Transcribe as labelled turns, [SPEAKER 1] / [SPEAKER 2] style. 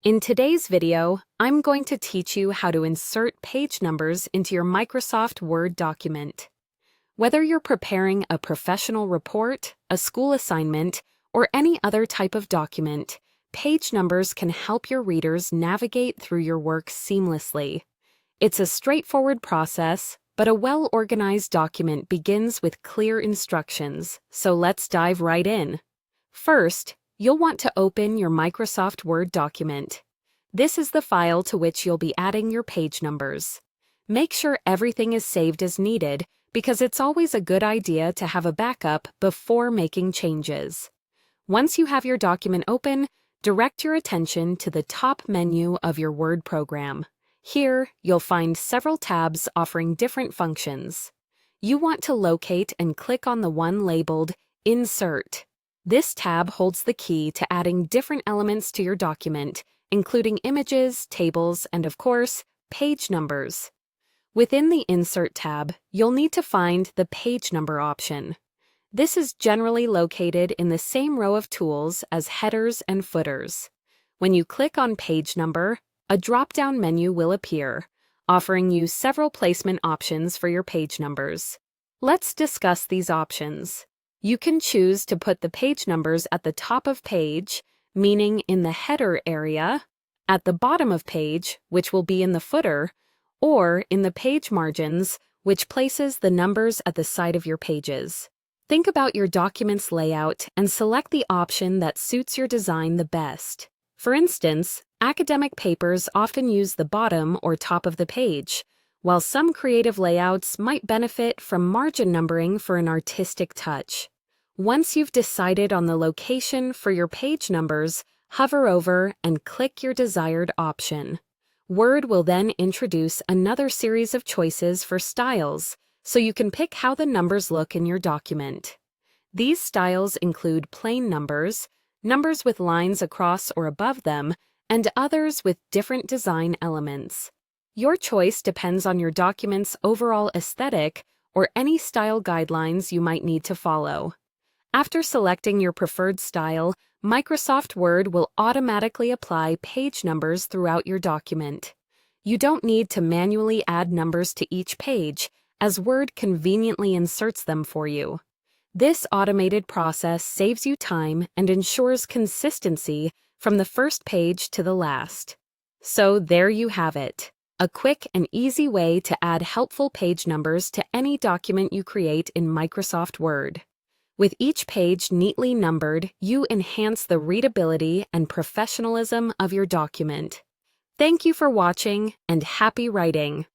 [SPEAKER 1] In today's video, I'm going to teach you how to insert page numbers into your Microsoft Word document. Whether you're preparing a professional report, a school assignment, or any other type of document, page numbers can help your readers navigate through your work seamlessly. It's a straightforward process, but a well-organized document begins with clear instructions, so let's dive right in. First, you'll want to open your Microsoft Word document. This is the file to which you'll be adding your page numbers. Make sure everything is saved as needed, because it's always a good idea to have a backup before making changes. Once you have your document open, direct your attention to the top menu of your Word program. Here, you'll find several tabs offering different functions. You want to locate and click on the one labeled Insert. This tab holds the key to adding different elements to your document, including images, tables, and of course, page numbers. Within the Insert tab, you'll need to find the Page Number option. This is generally located in the same row of tools as headers and footers. When you click on Page Number, a drop-down menu will appear, offering you several placement options for your page numbers. Let's discuss these options. You can choose to put the page numbers at the top of page, meaning in the header area, at the bottom of page, which will be in the footer, or in the page margins, which places the numbers at the side of your pages. Think about your document's layout and select the option that suits your design the best. For instance, academic papers often use the bottom or top of the page, while some creative layouts might benefit from margin numbering for an artistic touch. Once you've decided on the location for your page numbers, hover over and click your desired option. Word will then introduce another series of choices for styles, so you can pick how the numbers look in your document. These styles include plain numbers, numbers with lines across or above them, and others with different design elements. Your choice depends on your document's overall aesthetic or any style guidelines you might need to follow. After selecting your preferred style, Microsoft Word will automatically apply page numbers throughout your document. You don't need to manually add numbers to each page, as Word conveniently inserts them for you. This automated process saves you time and ensures consistency from the first page to the last. So there you have it, a quick and easy way to add helpful page numbers to any document you create in Microsoft Word. With each page neatly numbered, you enhance the readability and professionalism of your document. Thank you for watching, and happy writing!